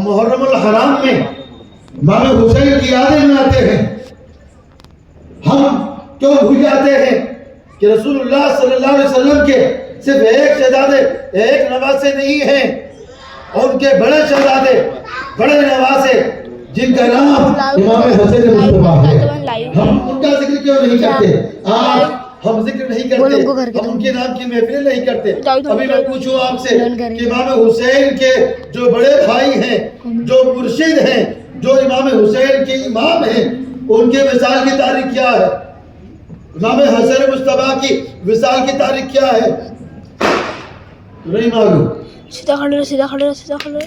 محرم الحرام میں امام حسین کی یادیں مناتے ہیں. ہم کیوں بھول جاتے ہیں کہ رسول اللہ صلی اللہ علیہ وسلم کے صرف ایک شہزادے ایک نواسے نہیں ہیں، اور ان کے بڑے شہزادے بڑے نواسے جن کا نام امام حسین مصطفیٰ ہے. ہم ان کا ذکر کیوں نہیں کرتے؟ آج ہم ذکر نہیں کرتے، ہم ان کے نام کی محفلیں نہیں کرتے. ابھی میں پوچھوں آپ سے کہ امام حسین کے جو بڑے بھائی ہیں، جو مرشد ہیں، جو امام حسین کے امام ہیں، ان کے وصال کی تاریخ کیا ہے؟ امام حسین مصطفیٰ کی وصال کی تاریخ کیا ہے؟ نہیں معلوم. سیدھا کھڑے.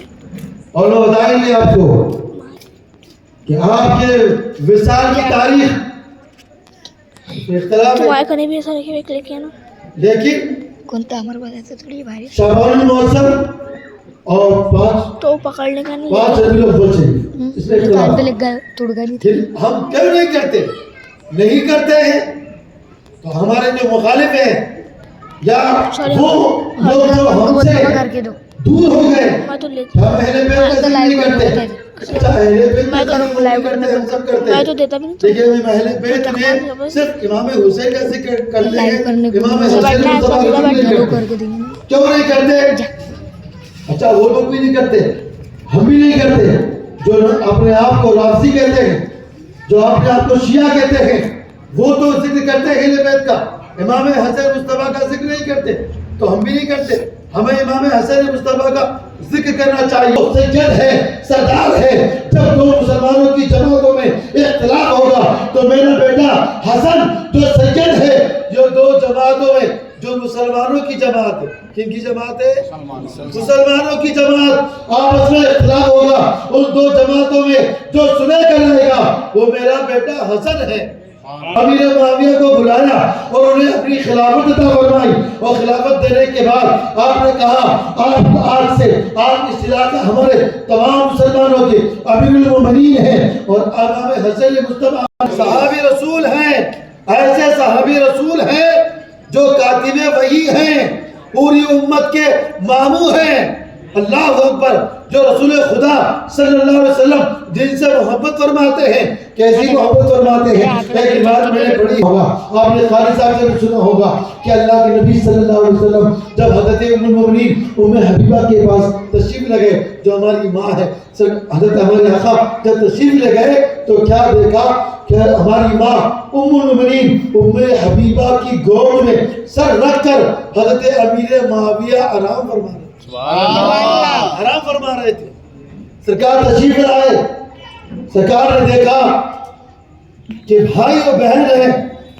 اور میں بتائیں گے آپ کو کہ آپ کے وصال کی تاریخ اختلاف ہے. لیکن شعبان المعظم اور 5 ربیع الاول شریف اس میں اختلاف. ہم کیوں نہیں کرتے؟ نہیں کرتے ہیں تو ہمارے جو مخالف ہیں یا وہ لوگ جو ہم سے دور ہو گئے، ہم اہل بیت کا ذکر نہیں کرتے. اچھا اہل بیت کا ذکر نہیں کرتے، ہم سب کرتے ہیں، لیکن ہم اہل بیت میں صرف امام حسین کا ذکر کرتے ہیں، امام حسین مصطفیٰ کا ذکر نہیں کرتے. کیوں نہیں کرتے؟ اچھا وہ لوگ بھی نہیں کرتے، ہم بھی نہیں کرتے. جو اپنے آپ کو رافضی کہتے ہیں، جو اپنے آپ کو شیعہ کہتے ہیں، وہ تو ذکر کرتے ہیں اہل بیت کا، امام حسین مصطفیٰ کا ذکر نہیں کرتے. تو ہم بھی نہیں کرتے. ہمیں امام حسین مصطفیٰ کا ذکر کرنا چاہیے. سید ہے، سردار ہے. جب دو مسلمانوں کی جماعتوں میں اختلاف ہوگا تو میرا بیٹا حسن جو سید ہے، جو دو جماعتوں میں، جو مسلمانوں کی جماعت ہے، کن کی جماعت ہے؟ مسلمانوں کی جماعت. آپس میں اختلاف ہوگا، ان دو جماعتوں میں جو سلح کر رہے گا وہ میرا بیٹا حسن ہے. امیر معاویہ کو بلایا اور انہیں اپنی خلافت عطا فرمائی، اور خلافت دینے کے بعد آپ نے کہا آپ آج سے آپ اس علاقے ہمارے تمام مسلمانوں کے امیر المومنین ہیں، اور امام حسین مصطفیٰ صحابی رسول ہیں. ایسے صحابی رسول ہیں جو کاتب وحی ہیں، پوری امت کے ماموں ہیں. اللہ اکبر. جو رسول خدا صلی اللہ علیہ وسلم جن سے محبت فرماتے ہیں، کیسی محبت فرماتے ہیں. ایک بات میں نے پڑھی ہوگا، آپ نے خالد صاحب سے بھی سنا ہوگا کہ اللہ کے نبی صلی اللہ علیہ وسلم جب حضرت ام المؤمنین ام حبیبہ کے پاس تشریف لے گئے، جو ہماری ماں ہے، حضرت ہمارے آقا جب تشریف لے گئے تو کیا دیکھا کہ ہماری ماں ام المؤمنین ام حبیبہ کی گود میں سر رکھ کر حضرت امیر معاویہ آرام فرما رہے تھے. آرام فرما رہے تھے. سرکار تشریف لائے، سرکار نے دیکھا کہ بھائی اور بہن ہیں،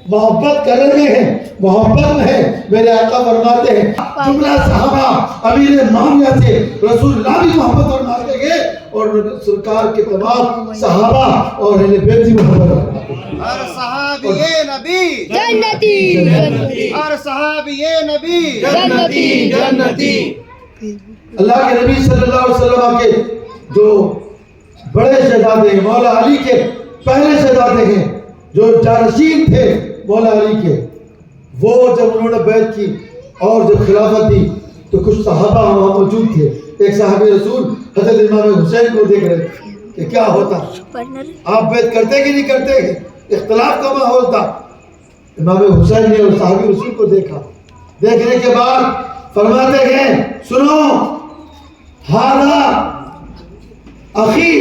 محبت کر رہے ہیں، محبت میں ہیں. میرے آقا فرماتے ہیں جملہ صحابہ امیر معاویہ سے رسول اللہ بھی محبت فرماتے ہیں، اور سرکار کے تمام صحابہ اور اہل بیت بھی محبت فرماتے ہیں. اور صحابی نبی جنتی، اور صحابی نبی جنتی. اللہ کے نبی صلی اللہ علیہ وسلم کے جو بڑے شہزادے ہیں، مولا علی کے پہلے شہزادے ہیں، جو جانشین تھے مولا علی کے، وہ جب انہوں نے بیعت کی اور جب خلافت دی تو کچھ صحابہ وہاں موجود تھے. ایک صحابی رسول حضرت امام حسین کو دیکھ رہے تھے کہ کیا ہوتا، آپ بیعت کرتے کہ نہیں کرتے. اختلاف کا ماحول تھا. امام حسین نے اور صحابی رسول کو دیکھا. دیکھنے کے بعد فرماتے ہیں سنو، ہذا اخی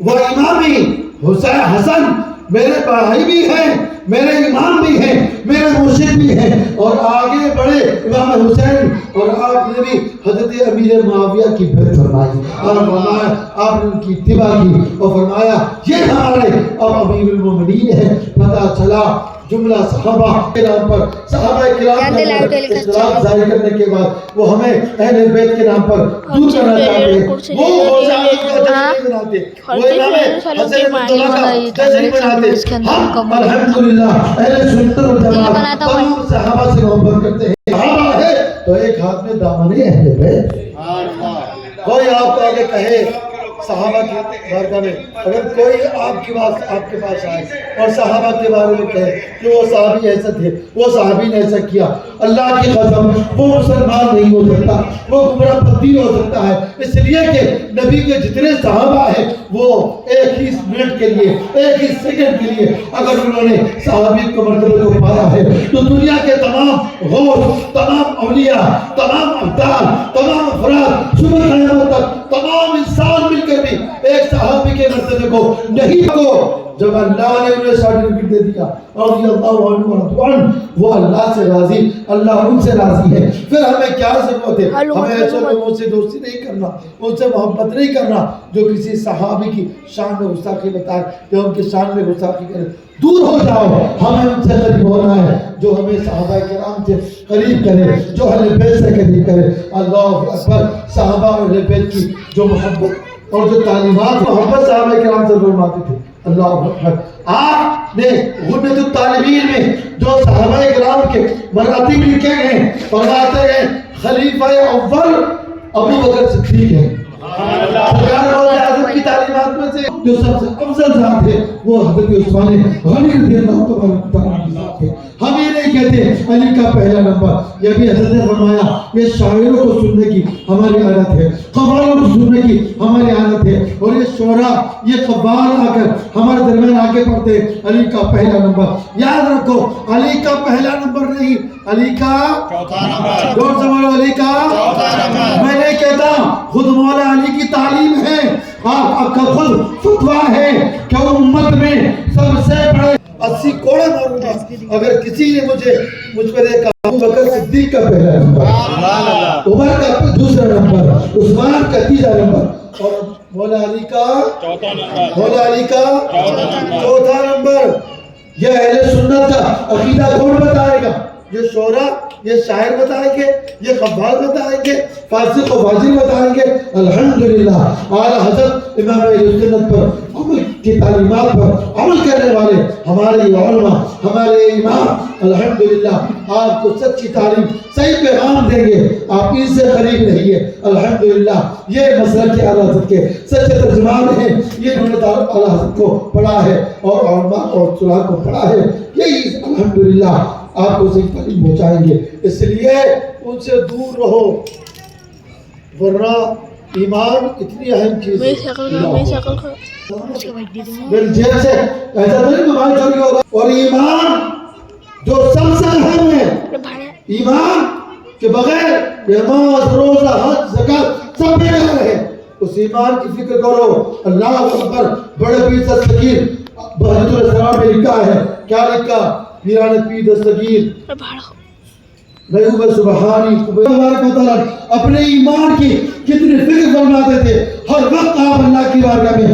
و امامی حسن، میرے بھائی بھی ہیں، میرے امام بھی ہیں، میرے مرشد بھی ہیں. اور آگے بڑھے امام حسین اور آپ نے بھی حضرت امیر معاویہ کی بیعت فرمائی اور فرمایا آپ نے ان کی اتباع کی اور فرمایا یہ ہمارے اب امیر المومنین ہیں. پتہ چلا جملہ صحابہ کے نام پر، صحابہ کرام کا اختلاف ظاہر کرنے کے بعد وہ ہمیں اہل بیت کے نام پر دور کرنا چاہتے ہیں. وہ روزہ عید کا جشن مناتے، وہ امام حسین مصطفیٰ کا جشن مناتے. ہم الحمدللہ اہل سنت والجماعت تمام صحابہ سے محبت کرتے ہیں. صحابہ ہے تو ایک ہاتھ میں دامن اہل بیت. کوئی آپ کو آگے کہے صحابہ کی بارگاہ میں اگر کوئی آپ کے پاس آئے اور صحابہ کے بارے میں کہے کہ وہ صحابی ایسا تھے، وہ صحابی نے ایسا کیا، اللہ کی قسم وہ مسلمان نہیں ہو سکتا، وہ گمراہ پتی ہو سکتا ہے، اس لیے کہ نبی کے جتنے صحابہ ہیں وہ ایک ہی منٹ کے لیے، ایک ہی سیکنڈ کے لیے اگر انہوں نے صحابی کو مرتبے کو پایا ہے تو دنیا کے تمام غوث، تمام اولیاء، تمام ابدال، تمام افراد صبح قیامت تک تمام انسان مل کر بھی ایک صحابی کے مرتبے کو نہیں کو جب اللہ نے انہیں سرٹیفکیٹ دے دیا رضی اللہ عنہ ورضوان، وہ اللہ سے راضی، اللہ ان سے راضی ہے، پھر ہمیں کیا ضرورت ہے؟ ہمیں ایسے لوگوں سے دوستی نہیں کرنا، ان سے محبت نہیں کرنا جو کسی صحابی کی شان میں گستاخی بتائے یا ان کی شان میں گستاخی کرے۔ دور ہو جاؤ، ہمیں ان سے قریب ہونا ہے جو ہمیں صحابہ کرام سے قریب کرے، جو اہل بیت سے قریب کرے۔ اللہ اکبر، صحابہ اور اہل بیت کی جو محبت اور جو تعلیمات محبت صحابہ کرام سے فرماتے تھے، اللہ اکبر۔ آپ نے غنیۃ الطالبین میں جو صحابہ کرام کے مراتب لکھے ہیں، فرماتے ہیں خلیفہ اول ابو بکر صدیق ہے۔ سرکار غوث اعظم کی تعلیمات میں سے جو سب سے افضل ذات ہے وہ حضرت عثمان غنی رضی اللہ تعالیٰ عنہ ہے۔ ہم یہ نہیں کہتے علی کا پہلا نمبر، یہ بھی حضرت نے فرمایا یہ شاعروں کو سننے کی ہماری عادت ہے، قوالوں کو سننے کی ہماری عادت ہے، اور یہ شعراء یہ قوال آ کر ہمارے درمیان آگے پڑھتے علی کا پہلا نمبر۔ یاد رکھو علی کا پہلا نمبر نہیں، علی کا چوتھا نمبر۔ دور سوال علی کا چوتھا نمبر۔ میں نہیں کہتا، خود مولا علی کی تعلیم ہے، آپ کا خود فتویٰ ہے کہ امت میں سب سے بڑے 80 کوڑے ماروں گا اگر کسی نے مجھ پر ایک ابو بکر صدیق کا پہلا نمبر، عمر کا دوسرا نمبر، عثمان کا تیسرا نمبر اور مولا علی کا چوتھا نمبر، مولا علی کا چوتھا نمبر۔ یہ اہل سنت کا عقیدہ کون بتائے گا؟ یہ شعراء، یہ شاعر بتائیں گے، یہ قوال بتائیں گے، فاسق و فاجر بتائیں گے۔ الحمدللہ اعلیٰ حضرت امام اہل سنت پر عمل کی تعلیمات پر عمل کرنے والے ہمارے علماء، ہمارے امام الحمدللہ آپ کو سچی تعلیم، صحیح پیغام دیں گے، آپ ان سے قریب رہیے۔ الحمدللہ یہ مسئلہ کے اعلیٰ حضرت کے سچے ترجمان ہیں، یہ انہوں نے اعلیٰ حضرت کو پڑھا ہے اور علماء اور صلاح کو پڑھا ہے، یہی الحمدللہ آپ کو صحیح تعلیم پہنچائیں گے۔ اس لیے ان سے دور رہو، ورنہ ایمان اتنی اہم چیز ہے۔ میری جیب سے ایسا تو نہیں موبائل چوری ہوگا، اور ایمان جو سب سے اہم ہے، ایمان کے بغیر نماز، روزہ، حج، زکات سب بیکار ہے۔ اس ایمان کی فکر کرو۔ اللہ اکبر، بڑے پیر دستگیر بہت الاسرار میں لکھا ہے، کیا لکھا؟ پیران پیر دستگیر نیوب سبحانی تبارک و تعالیٰ اپنے ایمان کی کتنی فکر فرماتے تھے۔ ہر وقت آپ اللہ کی بارگاہ میں